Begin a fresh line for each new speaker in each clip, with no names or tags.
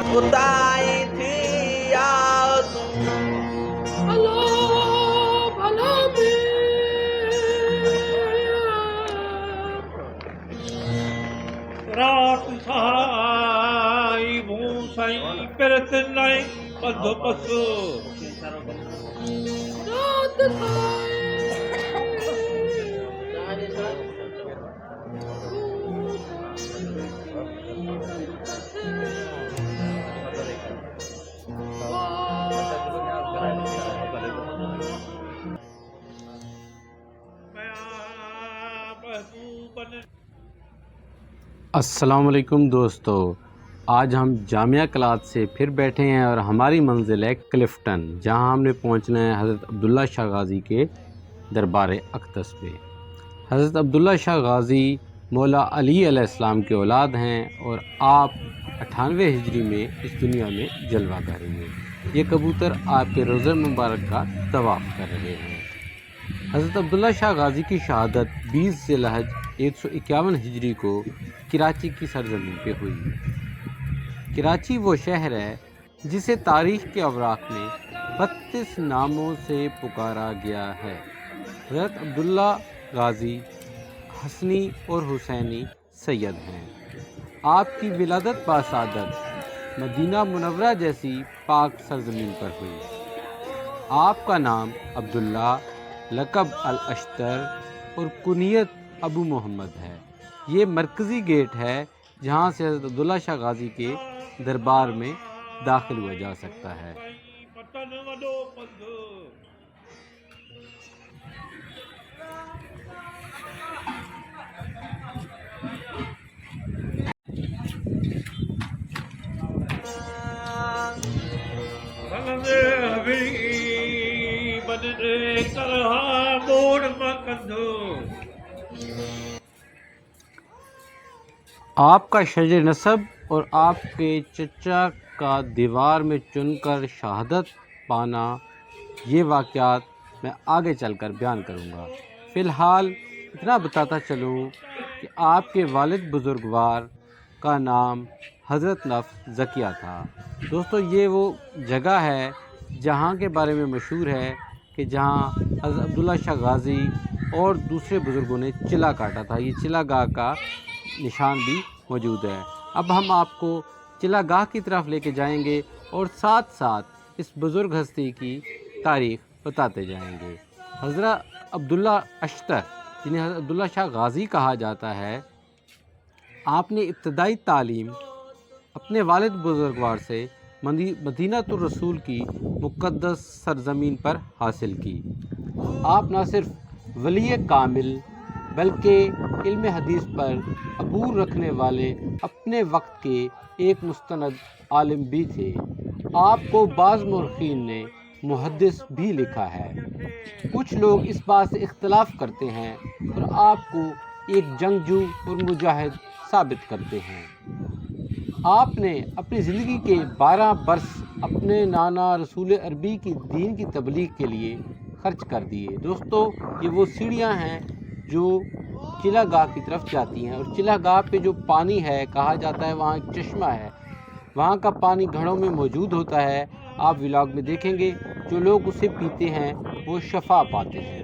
خدائی تھی یاد بھلا بھلا
رات سائی بھوسائی پرت نائی پدھو پسو
رات
السلام علیکم دوستو، آج ہم جامعہ کلات سے پھر بیٹھے ہیں اور ہماری منزل ہے کلفٹن، جہاں ہم نے پہنچنا ہے حضرت عبداللہ شاہ غازی کے دربار اقدس پہ۔ حضرت عبداللہ شاہ غازی مولا علی علیہ السلام کے اولاد ہیں اور آپ 98 ہجری میں اس دنیا میں جلوہ کریں گے۔ یہ کبوتر آپ کے روضہ مبارک کا طواف کر رہے ہیں۔ حضرت عبداللہ شاہ غازی کی شہادت 20 ذی الحج 151 ہجری کو کراچی کی سرزمین پہ ہوئی۔ کراچی وہ شہر ہے جسے تاریخ کے اوراق میں 32 ناموں سے پکارا گیا ہے۔ حضرت عبداللہ غازی حسنی اور حسینی سید ہیں۔ آپ کی ولادت باسعادت مدینہ منورہ جیسی پاک سرزمین پر ہوئی۔ آپ کا نام عبداللہ، لقب الاشتر اور کنیت ابو محمد ہے۔ یہ مرکزی گیٹ ہے جہاں سے حضرت عبداللہ شاہ غازی کے دربار میں داخل ہوا جا سکتا ہے۔ آپ کا شجر نسب اور آپ کے چچا کا دیوار میں چن کر شہادت پانا، یہ واقعات میں آگے چل کر بیان کروں گا۔ فی الحال اتنا بتاتا چلوں کہ آپ کے والد بزرگوار کا نام حضرت نفس زکیہ تھا۔ دوستو، یہ وہ جگہ ہے جہاں کے بارے میں مشہور ہے کہ جہاں حضرت عبداللہ شاہ غازی اور دوسرے بزرگوں نے چلا کاٹا تھا۔ یہ چلا گاہ کا نشان بھی موجود ہے۔ اب ہم آپ کو چلا گاہ کی طرف لے کے جائیں گے اور ساتھ ساتھ اس بزرگ ہستی کی تاریخ بتاتے جائیں گے۔ حضرت عبداللہ اشتر، جنہیں حضرت عبداللہ شاہ غازی کہا جاتا ہے، آپ نے ابتدائی تعلیم اپنے والد بزرگوار سے مدینہ الرسول کی مقدس سرزمین پر حاصل کی۔ آپ نہ صرف ولی کامل بلکہ علم حدیث پر عبور رکھنے والے اپنے وقت کے ایک مستند عالم بھی تھے۔ آپ کو بعض مورخین نے محدث بھی لکھا ہے۔ کچھ لوگ اس بات سے اختلاف کرتے ہیں اور آپ کو ایک جنگجو اور مجاہد ثابت کرتے ہیں۔ آپ نے اپنی زندگی کے 12 برس اپنے نانا رسول عربی کی دین کی تبلیغ کے لیے خرچ کر دیے۔ دوستو، یہ وہ سیڑھیاں ہیں جو چلا گاہ کی طرف جاتی ہیں، اور چلا گاہ پہ جو پانی ہے، کہا جاتا ہے وہاں ایک چشمہ ہے، وہاں کا پانی گھڑوں میں موجود ہوتا ہے۔ آپ ولاگ میں دیکھیں گے جو لوگ اسے پیتے ہیں وہ شفا پاتے ہیں۔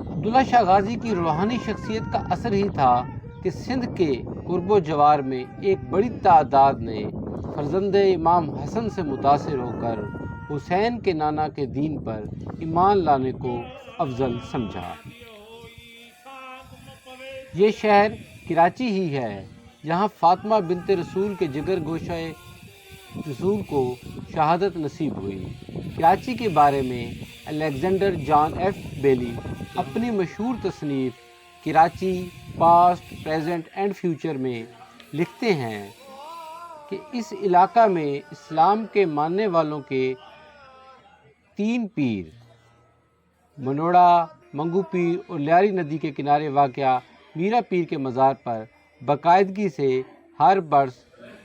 عبداللہ شاہ غازی کی روحانی شخصیت کا اثر ہی تھا کہ سندھ کے قرب و جوار میں ایک بڑی تعداد نے فرزند امام حسن سے متاثر ہو کر حسین کے نانا کے دین پر ایمان لانے کو افضل سمجھا۔ یہ شہر کراچی ہی ہے جہاں فاطمہ بنت رسول کے جگر گوشہ رسول کو شہادت نصیب ہوئی۔ کراچی کے بارے میں الیگزینڈر جان ایف بیلی اپنی مشہور تصنیف Karachi past, present and future میں لکھتے ہیں کہ اس علاقہ میں اسلام کے ماننے والوں کے 3 پیر، منوڑا، منگو پیر اور لیاری ندی کے کنارے واقع میرا پیر کے مزار پر باقاعدگی سے ہر برس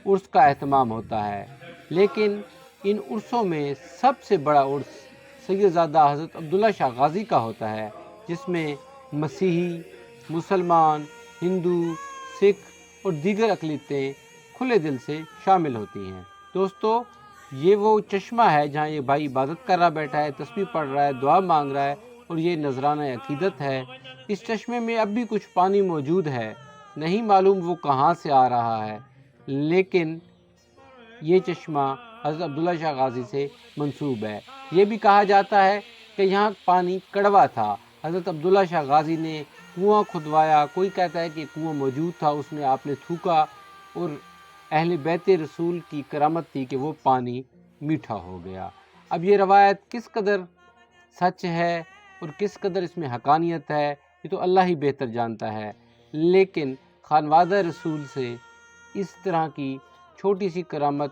عرس کا اہتمام ہوتا ہے، لیکن ان عرسوں میں سب سے بڑا عرس سید زادہ حضرت عبداللہ شاہ غازی کا ہوتا ہے، جس میں مسیحی، مسلمان، ہندو، سکھ اور دیگر اقلیتیں کھلے دل سے شامل ہوتی ہیں۔ دوستو، یہ وہ چشمہ ہے جہاں یہ بھائی عبادت کر رہا بیٹھا ہے، تسبیح پڑھ رہا ہے، دعا مانگ رہا ہے، اور یہ نذرانہ عقیدت ہے۔ اس چشمے میں اب بھی کچھ پانی موجود ہے، نہیں معلوم وہ کہاں سے آ رہا ہے، لیکن یہ چشمہ حضرت عبداللہ شاہ غازی سے منسوب ہے۔ یہ بھی کہا جاتا ہے کہ یہاں پانی کڑوا تھا، حضرت عبداللہ شاہ غازی نے کنواں کھدوایا، کوئی کہتا ہے کہ کنواں موجود تھا، اس میں آپ نے تھوکا، اور اہل بیت رسول کی کرامت تھی کہ وہ پانی میٹھا ہو گیا۔ اب یہ روایت کس قدر سچ ہے اور کس قدر اس میں حقانیت ہے، یہ تو اللہ ہی بہتر جانتا ہے، لیکن خانوادہ رسول سے اس طرح کی چھوٹی سی کرامت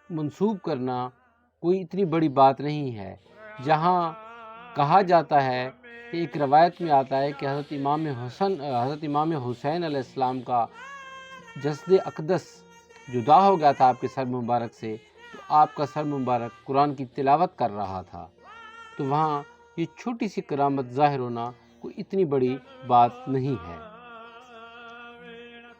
منسوب کرنا کوئی اتنی بڑی بات نہیں ہے۔ جہاں کہا جاتا ہے کہ ایک روایت میں آتا ہے کہ حضرت امام حسین علیہ السلام کا جسد اقدس جدا ہو گیا تھا آپ کے سر مبارک سے، تو آپ کا سر مبارک قرآن کی تلاوت کر رہا تھا، تو وہاں یہ چھوٹی سی کرامت ظاہر ہونا کوئی اتنی بڑی بات نہیں ہے۔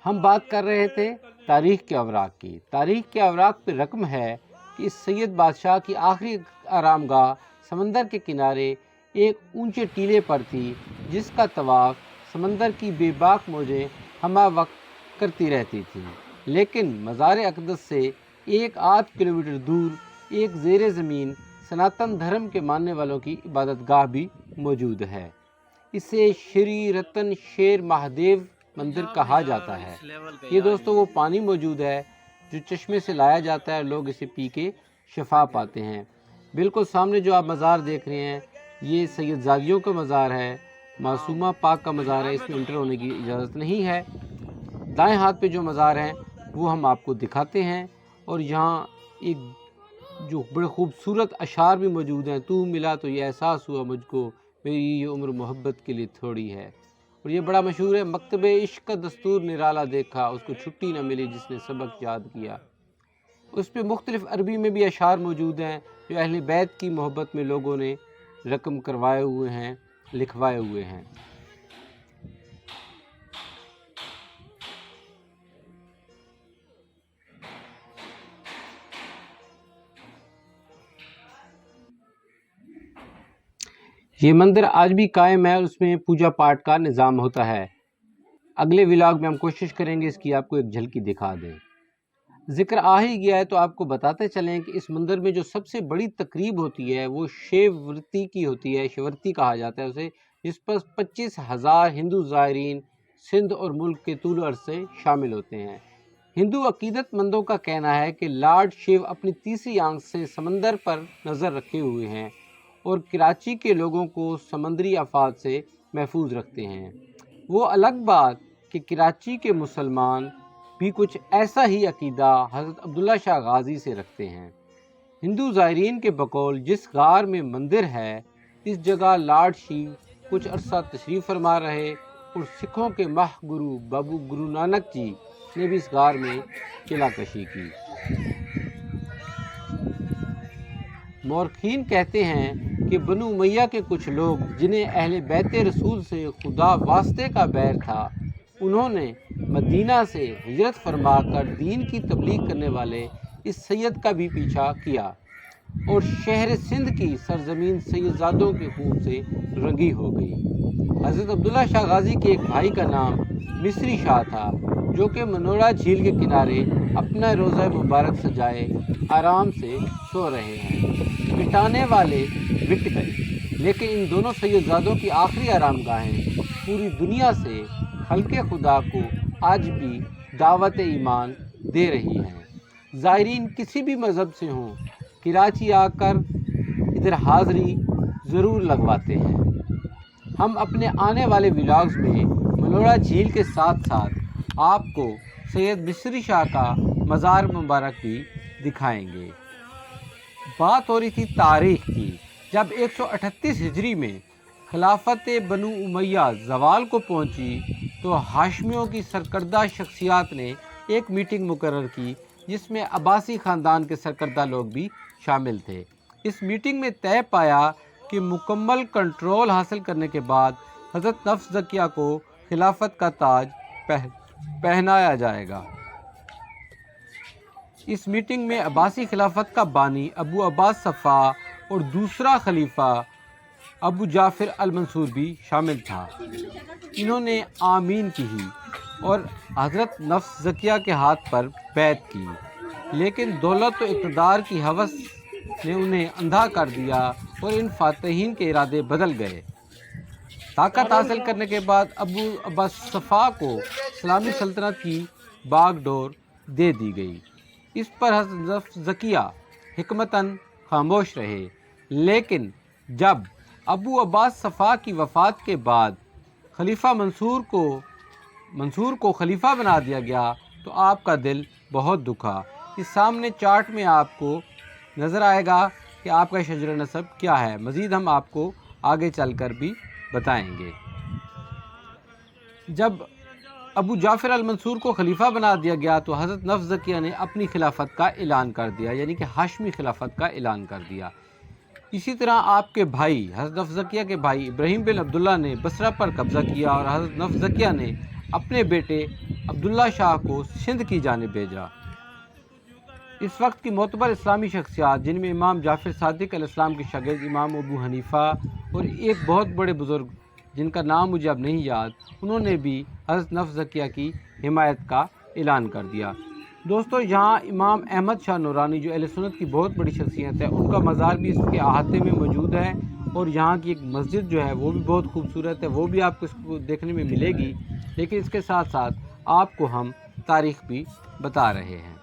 ہم بات کر رہے تھے تاریخ کے اوراق کی۔ تاریخ کے اوراق پہ رقم ہے کہ اس سید بادشاہ کی آخری آرام گاہ سمندر کے کنارے ایک اونچے ٹیلے پر تھی، جس کا طواف سمندر کی بے باک موجیں ہمہ وقت کرتی رہتی تھیں، لیکن مزار اقدس سے ایک آدھ کلومیٹر دور ایک زیر زمین سناتن دھرم کے ماننے والوں کی عبادت گاہ بھی موجود ہے۔ اسے شری رتن شیر مہادیو مندر کہا جاتا ہے۔ یہ دوستو وہ پانی موجود ہے جو چشمے سے لایا جاتا ہے، لوگ اسے پی کے شفا پاتے ہیں۔ بالکل سامنے جو آپ مزار دیکھ رہے ہیں، یہ سید زادیوں کا مزار ہے، معصومہ پاک کا مزار ہے، اس میں انٹر ہونے کی اجازت نہیں ہے۔ دائیں ہاتھ پہ جو مزار ہیں وہ ہم آپ کو دکھاتے ہیں، اور یہاں ایک جو بڑے خوبصورت اشعار بھی موجود ہیں۔ تو ملا تو یہ احساس ہوا مجھ کو، میری یہ عمر محبت کے لیے تھوڑی ہے، اور یہ بڑا مشہور ہے۔ مکتب عشق کا دستور نرالا دیکھا، اس کو چھٹی نہ ملی جس نے سبق یاد کیا۔ اس پہ مختلف عربی میں بھی اشعار موجود ہیں جو اہل بیت کی محبت میں لوگوں نے رقم کروائے ہوئے ہیں، لکھوائے ہوئے ہیں۔ یہ مندر آج بھی قائم ہے، اور اس میں پوجا پاٹ کا نظام ہوتا ہے۔ اگلے ولاگ میں ہم کوشش کریں گے اس کی آپ کو ایک جھلکی دکھا دیں۔ ذکر آ ہی گیا ہے تو آپ کو بتاتے چلیں کہ اس مندر میں جو سب سے بڑی تقریب ہوتی ہے وہ شیورتی کی ہوتی ہے، شیورتی کہا جاتا ہے اسے، جس پر 25,000 ہندو زائرین سندھ اور ملک کے طول و عرض سے شامل ہوتے ہیں۔ ہندو عقیدت مندوں کا کہنا ہے کہ لارڈ شیو اپنی تیسری آنکھ سے سمندر پر نظر رکھے ہوئے ہیں اور کراچی کے لوگوں کو سمندری آفات سے محفوظ رکھتے ہیں۔ وہ الگ بات کہ کراچی کے مسلمان بھی کچھ ایسا ہی عقیدہ حضرت عبداللہ شاہ غازی سے رکھتے ہیں۔ ہندو زائرین کے بقول جس غار میں مندر ہے، اس جگہ لارڈ شیو کچھ عرصہ تشریف فرما رہے، اور سکھوں کے ماہ گرو بابو گرو نانک جی نے بھی اس غار میں قلعہ کشی کی۔ مورخین کہتے ہیں کہ بنو امیہ کے کچھ لوگ جنہیں اہل بیت رسول سے خدا واسطے کا بیر تھا، انہوں نے مدینہ سے ہجرت فرما کر دین کی تبلیغ کرنے والے اس سید کا بھی پیچھا کیا، اور شہر سندھ کی سرزمین سید زادوں کے خون سے رنگی ہو گئی۔ حضرت عبداللہ شاہ غازی کے ایک بھائی کا نام مصری شاہ تھا، جو کہ منوڑا جھیل کے کنارے اپنا روضہ مبارک سجائے آرام سے سو رہے ہیں۔ مٹانے والے مٹ گئے، لیکن ان دونوں سید زادوں کی آخری آرام گاہیں پوری دنیا سے خلق خدا کو آج بھی دعوت ایمان دے رہی ہیں۔ زائرین کسی بھی مذہب سے ہوں، کراچی آ کر ادھر حاضری ضرور لگواتے ہیں۔ ہم اپنے آنے والے ولاگز میں منوڑا جھیل کے ساتھ ساتھ آپ کو سید مصری شاہ کا مزار مبارک بھی دکھائیں گے۔ بات ہو رہی تھی تاریخ کی، جب 138 ہجری میں خلافت بنو امیہ زوال کو پہنچی تو ہاشمیوں کی سرکردہ شخصیات نے ایک میٹنگ مقرر کی، جس میں عباسی خاندان کے سرکردہ لوگ بھی شامل تھے۔ اس میٹنگ میں طے پایا کہ مکمل کنٹرول حاصل کرنے کے بعد حضرت نفس زکیہ کو خلافت کا تاج پہنایا جائے گا۔ اس میٹنگ میں عباسی خلافت کا بانی ابو عباس صفا اور دوسرا خلیفہ ابو جعفر المنصور بھی شامل تھا۔ انہوں نے آمین کی اور حضرت نفس زکیہ کے ہاتھ پر بیعت کی، لیکن دولت و اقتدار کی ہوس نے انہیں اندھا کر دیا اور ان فاتحین کے ارادے بدل گئے۔ طاقت حاصل کرنے کے بعد ابو عباس صفا کو اسلامی سلطنت کی باغ ڈور دے دی گئی۔ اس پر حضرت نفس زکیہ حکمتاً خاموش رہے، لیکن جب ابو عباس صفا کی وفات کے بعد خلیفہ منصور کو خلیفہ بنا دیا گیا تو آپ کا دل بہت دکھا۔ اس سامنے چارٹ میں آپ کو نظر آئے گا کہ آپ کا شجر نسب کیا ہے، مزید ہم آپ کو آگے چل کر بھی بتائیں گے۔ جب ابو جعفر المنصور کو خلیفہ بنا دیا گیا تو حضرت نفس زکیہ نے اپنی خلافت کا اعلان کر دیا، یعنی کہ ہاشمی خلافت کا اعلان کر دیا۔ اسی طرح آپ کے بھائی حضرت نفس زکیہ کے بھائی ابراہیم بن عبداللہ نے بصرہ پر قبضہ کیا اور حضرت نفس زکیہ نے اپنے بیٹے عبداللہ شاہ کو سندھ کی جانب بھیجا۔ اس وقت کی معتبر اسلامی شخصیات جن میں امام جعفر صادق علیہ السلام کے شاگرد امام ابو حنیفہ اور ایک بہت بڑے بزرگ جن کا نام مجھے اب نہیں یاد، انہوں نے بھی حضرت نفس زکیہ کی حمایت کا اعلان کر دیا۔ دوستو، یہاں امام احمد شاہ نورانی جو اہل سنت کی بہت بڑی شخصیت ہے، ان کا مزار بھی اس کے احاطے میں موجود ہے، اور یہاں کی ایک مسجد جو ہے وہ بھی بہت خوبصورت ہے، وہ بھی آپ کو اس کو دیکھنے میں ملے گی۔ لیکن اس کے ساتھ ساتھ آپ کو ہم تاریخ بھی بتا رہے ہیں۔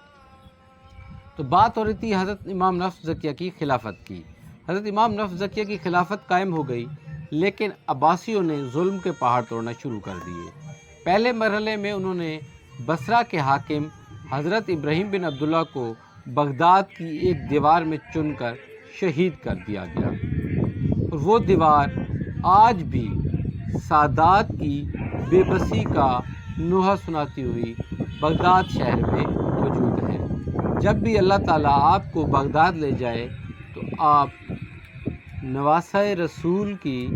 تو بات ہو رہی تھی حضرت امام نفس زکیہ کی خلافت کی۔ حضرت امام نفس زکیہ کی خلافت قائم ہو گئی، لیکن عباسیوں نے ظلم کے پہاڑ توڑنا شروع کر دیے۔ پہلے مرحلے میں انہوں نے بصرہ کے حاکم حضرت ابراہیم بن عبداللہ کو بغداد کی ایک دیوار میں چن کر شہید کر دیا گیا، اور وہ دیوار آج بھی سادات کی بے بسی کا نوحہ سناتی ہوئی بغداد شہر میں موجود ہے۔ جب بھی اللہ تعالیٰ آپ کو بغداد لے جائے تو آپ نواسۂ رسول کی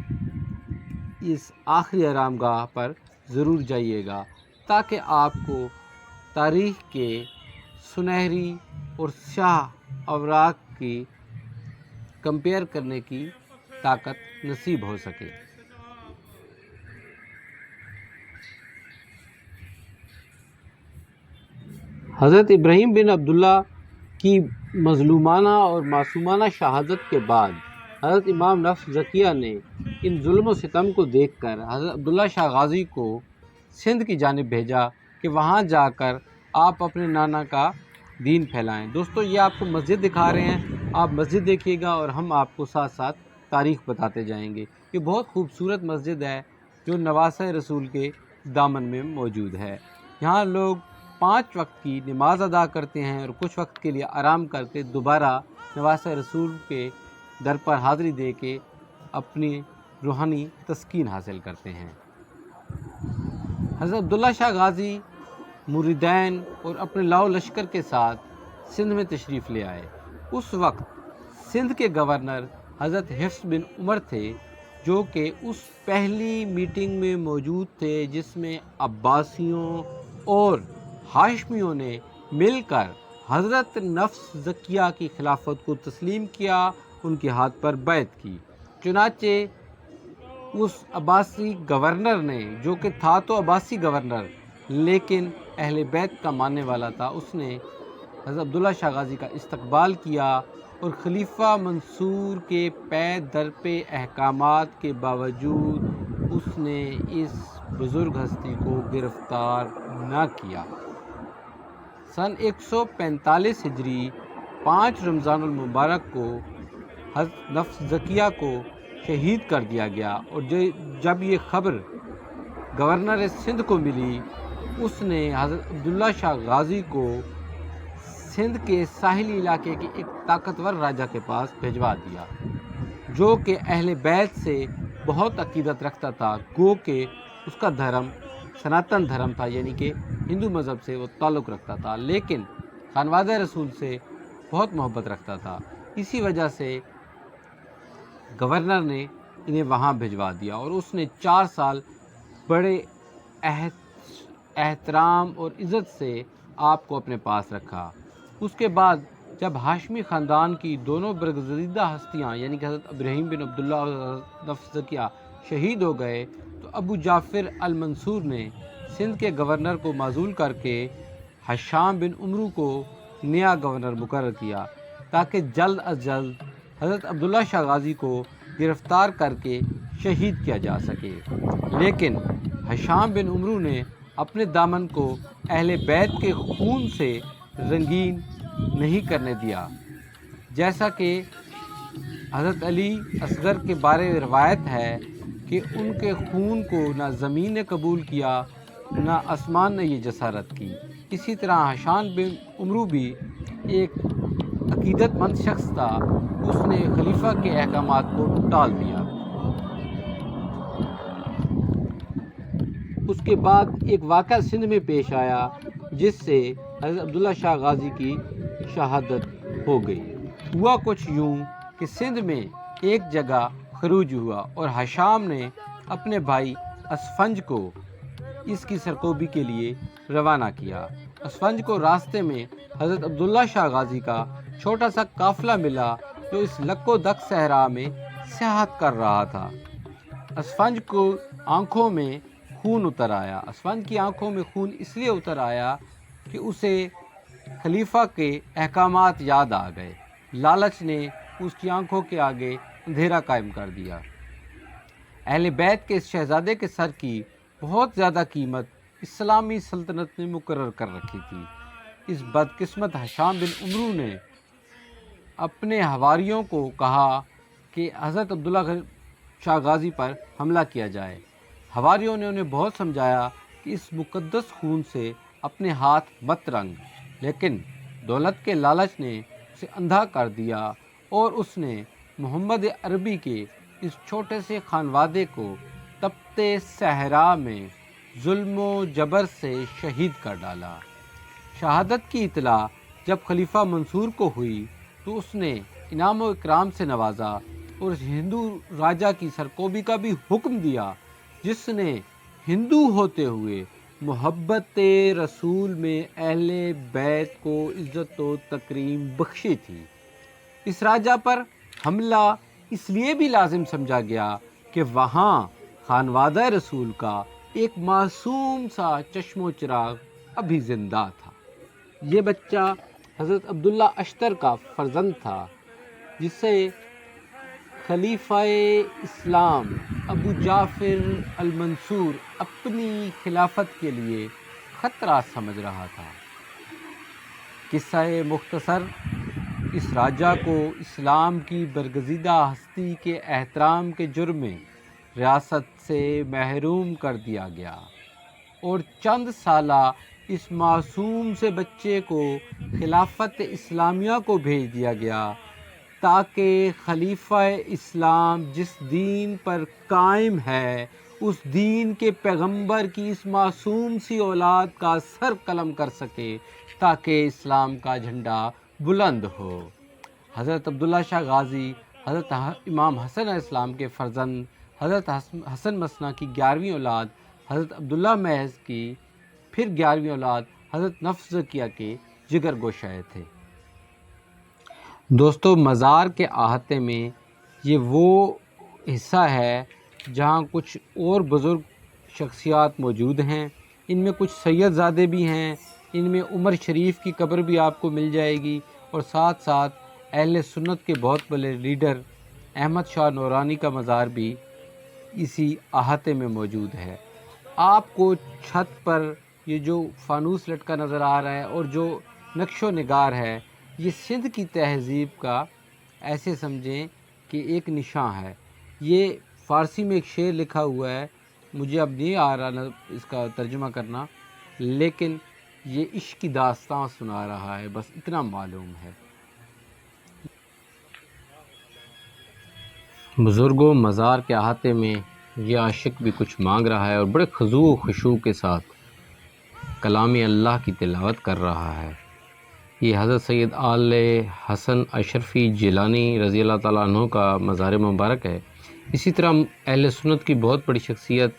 اس آخری آرام گاہ پر ضرور جائیے گا، تاکہ آپ کو تاریخ کے سنہری اور سیاہ اوراق کی کمپیئر کرنے کی طاقت نصیب ہو سکے۔ حضرت ابراہیم بن عبداللہ کی مظلومانہ اور معصومانہ شہادت کے بعد حضرت امام نفس زکیہ نے ان ظلم و ستم کو دیکھ کر حضرت عبداللہ شاہ غازی کو سندھ کی جانب بھیجا کہ وہاں جا کر آپ اپنے نانا کا دین پھیلائیں۔ دوستو، یہ آپ کو مسجد دکھا رہے ہیں، آپ مسجد دیکھیے گا اور ہم آپ کو ساتھ ساتھ تاریخ بتاتے جائیں گے۔ یہ بہت خوبصورت مسجد ہے جو نواسۂ رسول کے دامن میں موجود ہے۔ یہاں لوگ 5 وقت کی نماز ادا کرتے ہیں اور کچھ وقت کے لیے آرام کر کے دوبارہ نواسۂ رسول کے در پر حاضری دے کے اپنی روحانی تسکین حاصل کرتے ہیں۔ حضرت عبداللہ شاہ غازی مریدین اور اپنے لاؤ لشکر کے ساتھ سندھ میں تشریف لے آئے۔ اس وقت سندھ کے گورنر حضرت حفص بن عمر تھے، جو کہ اس پہلی میٹنگ میں موجود تھے جس میں عباسیوں اور ہاشمیوں نے مل کر حضرت نفس زکیہ کی خلافت کو تسلیم کیا، ان کے ہاتھ پر بیعت کی۔ چنانچہ اس عباسی گورنر نے، جو کہ تھا تو عباسی گورنر لیکن اہل بیت کا ماننے والا تھا، اس نے حضرت عبداللہ شاہ غازی کا استقبال کیا اور خلیفہ منصور کے پے در پہ احکامات کے باوجود اس نے اس بزرگ ہستی کو گرفتار نہ کیا۔ سن 145 ہجری 5 رمضان المبارک کو حضرت نفس زکیہ کو شہید کر دیا گیا، اور جب یہ خبر گورنر سندھ کو ملی، اس نے حضرت عبداللہ شاہ غازی کو سندھ کے ساحلی علاقے کے ایک طاقتور راجہ کے پاس بھیجوا دیا، جو کہ اہل بیت سے بہت عقیدت رکھتا تھا، گو کہ اس کا دھرم سناتن دھرم تھا، یعنی کہ ہندو مذہب سے وہ تعلق رکھتا تھا، لیکن خانوادہ رسول سے بہت محبت رکھتا تھا۔ اسی وجہ سے گورنر نے انہیں وہاں بھجوا دیا اور اس نے 4 سال بڑے احترام اور عزت سے آپ کو اپنے پاس رکھا۔ اس کے بعد جب ہاشمی خاندان کی دونوں برگزیدہ ہستیاں یعنی کہ حضرت ابراہیم بن عبداللہ اور حضرت نفس زکیہ شہید ہو گئے تو ابو جعفر المنصور نے سندھ کے گورنر کو معزول کر کے ہشام بن عمرو کو نیا گورنر مقرر کیا تاکہ جلد از جلد حضرت عبداللہ شاہ غازی کو گرفتار کر کے شہید کیا جا سکے، لیکن ہشام بن عمرو نے اپنے دامن کو اہل بیت کے خون سے رنگین نہیں کرنے دیا۔ جیسا کہ حضرت علی اصغر کے بارے میں روایت ہے کہ ان کے خون کو نہ زمین نے قبول کیا نہ آسمان نے یہ جسارت کی، اسی طرح ہشام بن عمرو بھی ایک عقیدت مند شخص تھا، اس نے خلیفہ کے احکامات کو ٹال دیا۔ اس کے بعد ایک واقعہ سندھ میں پیش آیا جس سے حضرت عبداللہ شاہ غازی کی شہادت ہو گئی۔ ہوا کچھ یوں کہ سندھ میں ایک جگہ خروج ہوا اور ہشام نے اپنے بھائی اسفنج کو اس کی سرکوبی کے لیے روانہ کیا۔ اسفنج کو راستے میں حضرت عبداللہ شاہ غازی کا چھوٹا سا قافلہ ملا جو اس لک و دک صحرا میں سیاحت کر رہا تھا۔ اسفنج کو آنکھوں میں خون اتر آیا۔ اسفنج کی آنکھوں میں خون اس لیے اتر آیا کہ اسے خلیفہ کے احکامات یاد آ گئے۔ لالچ نے اس کی آنکھوں کے آگے اندھیرا قائم کر دیا۔ اہل بیت کے اس شہزادے کے سر کی بہت زیادہ قیمت اسلامی سلطنت نے مقرر کر رکھی تھی۔ اس بدقسمت ہشام بن عمرو نے اپنے حواریوں کو کہا کہ حضرت عبداللہ شاہ غازی پر حملہ کیا جائے۔ حواریوں نے انہیں بہت سمجھایا کہ اس مقدس خون سے اپنے ہاتھ مت رنگ، لیکن دولت کے لالچ نے اسے اندھا کر دیا اور اس نے محمد عربی کے اس چھوٹے سے خانوادے کو تپتے صحرا میں ظلم و جبر سے شہید کر ڈالا۔ شہادت کی اطلاع جب خلیفہ منصور کو ہوئی تو اس نے انعام و اکرام سے نوازا اور اس ہندو راجہ کی سرکوبی کا بھی حکم دیا جس نے ہندو ہوتے ہوئے محبت رسول میں اہل بیت کو عزت و تکریم بخشی تھی۔ اس راجہ پر حملہ اس لیے بھی لازم سمجھا گیا کہ وہاں خانوادہ رسول کا ایک معصوم سا چشم و چراغ ابھی زندہ تھا۔ یہ بچہ حضرت عبداللہ اشتر کا فرزند تھا جسے خلیفہ اسلام ابو جعفر المنصور اپنی خلافت کے لیے خطرہ سمجھ رہا تھا۔ قصہ مختصر، اس راجہ کو اسلام کی برگزیدہ ہستی کے احترام کے جرم میں ریاست سے محروم کر دیا گیا اور چند سالہ اس معصوم سے بچے کو خلافت اسلامیہ کو بھیج دیا گیا تاکہ خلیفہ اسلام جس دین پر قائم ہے اس دین کے پیغمبر کی اس معصوم سی اولاد کا سر قلم کر سکے تاکہ اسلام کا جھنڈا بلند ہو۔ حضرت عبداللہ شاہ غازی حضرت امام حسن علیہ السلام کے فرزند، حضرت حسن مثنیٰ کی 11ویں اولاد حضرت عبداللہ محض کی پھر 11ویں اولاد حضرت نفس زکیہ کے جگر گوشہ تھے۔ دوستو، مزار کے احاطے میں یہ وہ حصہ ہے جہاں کچھ اور بزرگ شخصیات موجود ہیں۔ ان میں کچھ سید زادے بھی ہیں، ان میں عمر شریف کی قبر بھی آپ کو مل جائے گی اور ساتھ ساتھ اہل سنت کے بہت بڑے لیڈر احمد شاہ نورانی کا مزار بھی اسی احاطے میں موجود ہے۔ آپ کو چھت پر یہ جو فانوس لٹکا نظر آ رہا ہے اور جو نقش و نگار ہے، یہ سندھ کی تہذیب کا ایسے سمجھیں کہ ایک نشان ہے۔ یہ فارسی میں ایک شعر لکھا ہوا ہے، مجھے اب نہیں آ رہا اس کا ترجمہ کرنا، لیکن یہ عشق کی داستان سنا رہا ہے، بس اتنا معلوم ہے۔ بزرگوں، مزار کے احاطے میں یہ عاشق بھی کچھ مانگ رہا ہے اور بڑے خضوع و خشوع کے ساتھ کلام اللہ کی تلاوت کر رہا ہے۔ یہ حضرت سید آل حسن اشرفی جیلانی رضی اللہ تعالیٰ عنہ کا مزار مبارک ہے۔ اسی طرح اہل سنت کی بہت بڑی شخصیت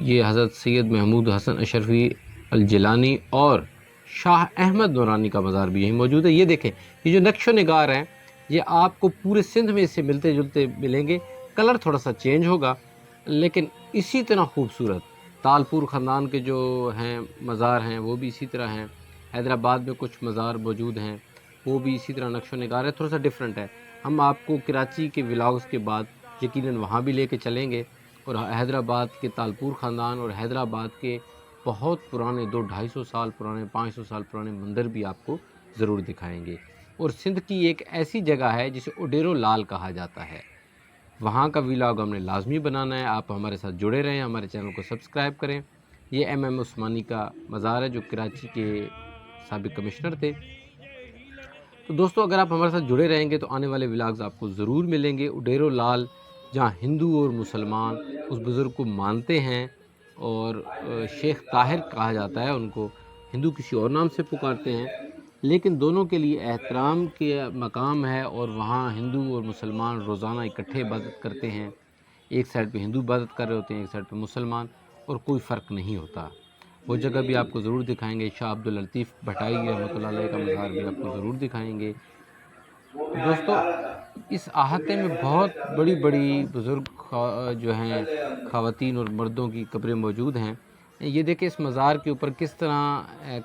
یہ حضرت سید محمود حسن اشرفی الجیلانی اور شاہ احمد نورانی کا مزار بھی یہیں موجود ہے۔ یہ دیکھیں، یہ جو نقش و نگار ہیں یہ آپ کو پورے سندھ میں اس سے ملتے جلتے ملیں گے، کلر تھوڑا سا چینج ہوگا لیکن اسی طرح خوبصورت۔ تالپور خاندان کے جو ہیں مزار ہیں وہ بھی اسی طرح ہیں۔ حیدرآباد میں کچھ مزار موجود ہیں وہ بھی اسی طرح نقش و نگار ہے، تھوڑا سا ڈیفرنٹ ہے۔ ہم آپ کو کراچی کے ولاگز کے بعد یقیناً وہاں بھی لے کے چلیں گے اور حیدرآباد کے تالپور خاندان اور حیدرآباد کے بہت پرانے 200-250 سال پرانے 500 سال پرانے مندر بھی آپ کو ضرور دکھائیں گے۔ اور سندھ کی ایک ایسی جگہ ہے جسے اڈیرو لال کہا جاتا ہے، وہاں کا ولاگ ہم نے لازمی بنانا ہے۔ آپ ہمارے ساتھ جڑے رہیں، ہمارے چینل کو سبسکرائب کریں۔ یہ ایم عثمانی کا مزار ہے جو کراچی کے سابق کمشنر تھے۔ تو دوستو اگر آپ ہمارے ساتھ جڑے رہیں گے تو آنے والے ولاگز آپ کو ضرور ملیں گے۔ اڈیرو لال جہاں ہندو اور مسلمان اس بزرگ کو مانتے ہیں اور شیخ طاہر کہا جاتا ہے، ان کو ہندو کسی اور نام سے پکارتے ہیں لیکن دونوں کے لیے احترام کے مقام ہے اور وہاں ہندو اور مسلمان روزانہ اکٹھے عبادت کرتے ہیں۔ ایک سائڈ پہ ہندو عبادت کر رہے ہوتے ہیں، ایک سائڈ پہ مسلمان، اور کوئی فرق نہیں ہوتا۔ وہ جگہ بھی آپ کو ضرور دکھائیں گے۔ شاہ عبداللطیف بھٹائی رحمۃ اللہ علیہ کا مزار بھی آپ کو ضرور دکھائیں گے۔ دوستو اس احاطے میں بہت بڑی بڑی بزرگ جو ہیں خواتین اور مردوں کی قبریں موجود ہیں۔ یہ دیکھیں اس مزار کے اوپر کس طرح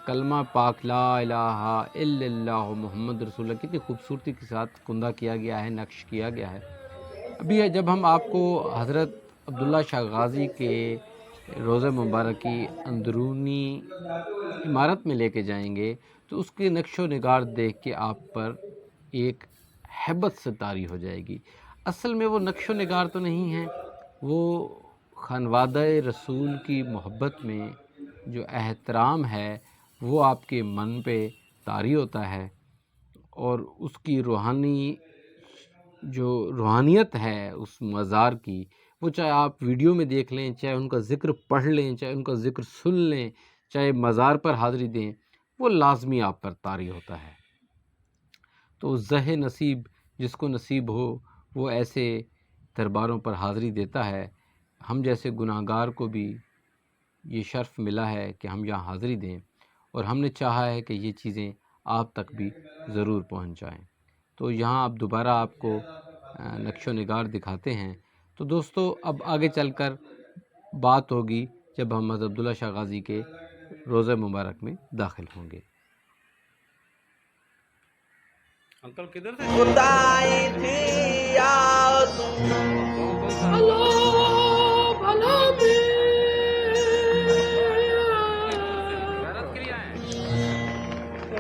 کلمہ پاک لا الہ الا اللہ محمد رسول اللہ کتنی خوبصورتی کے ساتھ کندہ کیا گیا ہے، نقش کیا گیا ہے۔ ابھی جب ہم آپ کو حضرت عبداللہ شاہ غازی کے روضہ مبارک کی اندرونی عمارت میں لے کے جائیں گے تو اس کے نقش و نگار دیکھ کے آپ پر ایک ہیبت سے طاری ہو جائے گی۔ اصل میں وہ نقش و نگار تو نہیں ہے، وہ خانوادہ رسول کی محبت میں جو احترام ہے وہ آپ کے من پہ طاری ہوتا ہے، اور اس کی روحانیت ہے اس مزار کی، وہ چاہے آپ ویڈیو میں دیکھ لیں، چاہے ان کا ذکر پڑھ لیں، چاہے ان کا ذکر سن لیں، چاہے مزار پر حاضری دیں، وہ لازمی آپ پر طاری ہوتا ہے۔ تو زہ نصیب جس کو نصیب ہو وہ ایسے درباروں پر حاضری دیتا ہے۔ ہم جیسے گناہ گار کو بھی یہ شرف ملا ہے کہ ہم یہاں حاضری دیں، اور ہم نے چاہا ہے کہ یہ چیزیں آپ تک بھی ضرور پہنچ جائیں۔ تو یہاں اب دوبارہ آپ کو نقش و نگار دکھاتے ہیں۔ تو دوستو اب آگے چل کر بات ہوگی جب ہم حضرت عبداللہ شاہ غازی کے روضہ مبارک میں داخل ہوں گے۔
انکل کدھر سے؟
خدائی تھی یاد اللہ بھلا میں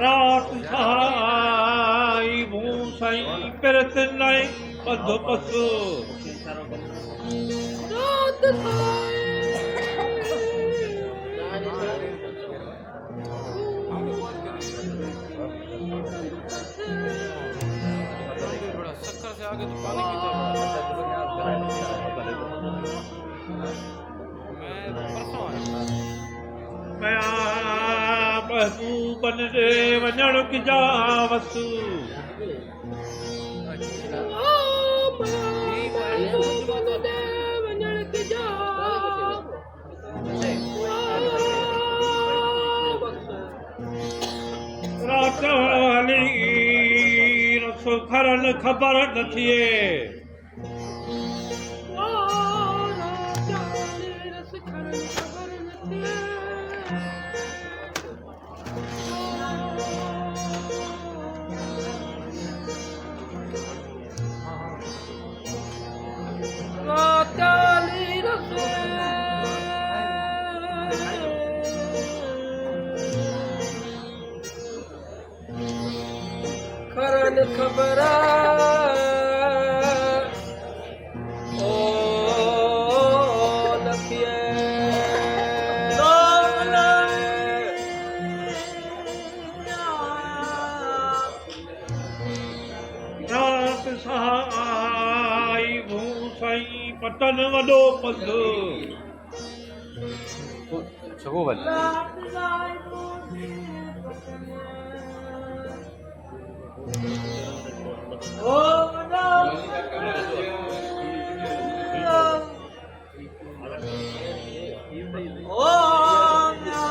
رات سائی بھون سائی پرت نائی پدھو پسو
رات
محبوب بن دے وجڑ کی جا وسو رات والی رسو کھرن خبر نہ تھیے
خبر
رات سائی بھون سائی پتن وڈو پدھو
Om Nam Om Nam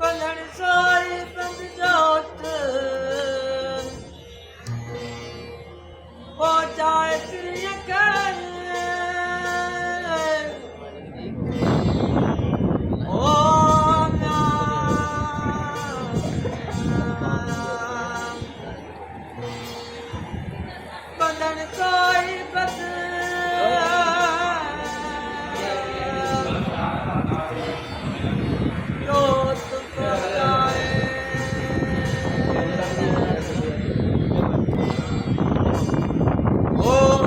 Bandhan Sai Bandjot Pahunchaye Priya Kar Om Nam Bandhan Sai Bandjot Pahunchaye Om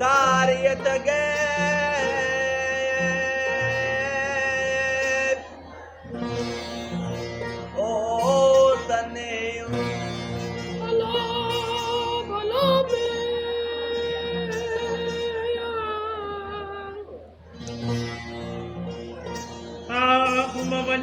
Dariyat ge o tane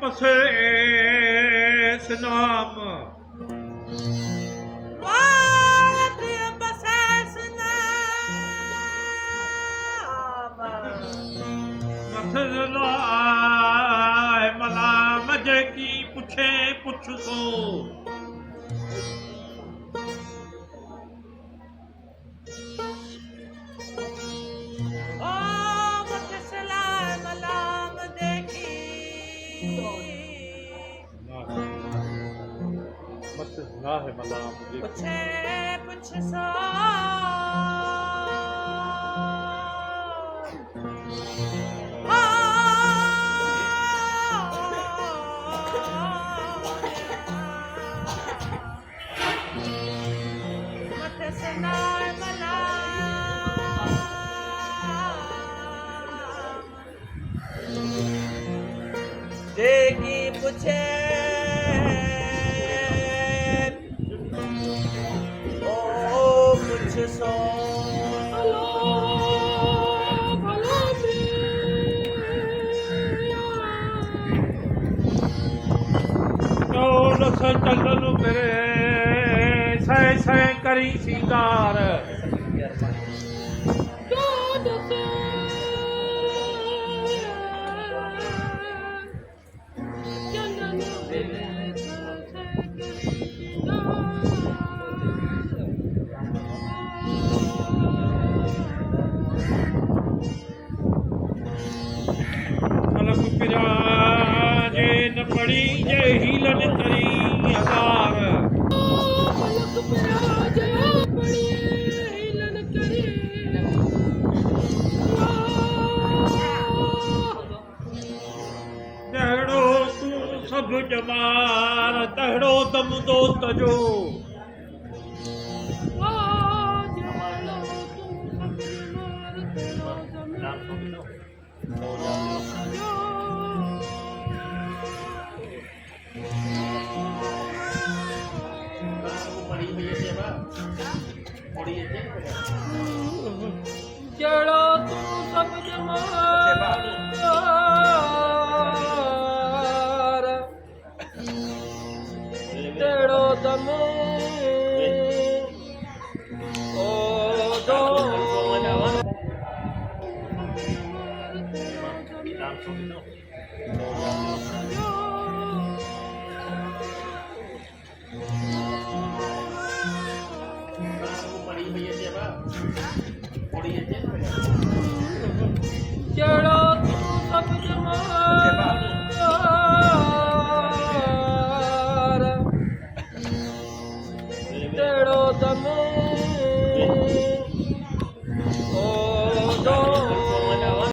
ਪਸੇ ਸਨਾਮ
ਵਾਤ ਬਸੈਸ ਨਾਮ
ਮਸਲਾ ਮਲਾਮ ਜੇ ਕੀ ਪੁੱਛੇ ਪੁੱਛ ਸੋ ਨਾ ਹੈ ਮਲਾਮ ਜੇ
ਪੁੱਛੇ ਪੁੱਛ ਸੋ ਮਤ ਸਨਾਰ ਮਲਾਮ ਜੇ ਕੀ ਪੁੱਛੇ ਸੋ
ਰਸ ਚੱਲਣ ਫਿਰੇ ਸਹਿ ਸਹਿ ਕਰੀ ਸਿੰਗਾਰ ਅਲਗ ਪਿਰਾਜੇ ਨ ਪੜੀ ਜੇ ਹੀਲਨ ਤਰੀ ਹਜ਼ਾਰ ਤਹਿੜੋ ਤੂੰ ਸਭ ਜਮਾਰ ਤਹਿੜੋ ਦਮ ਦੋ ਤਜੋ
ਜੜੋ ਤੂੰ ਸਭ ਜਮਾਰ ਤੇੜੋ ਦਮ ਓ ਦੋ
પડી છે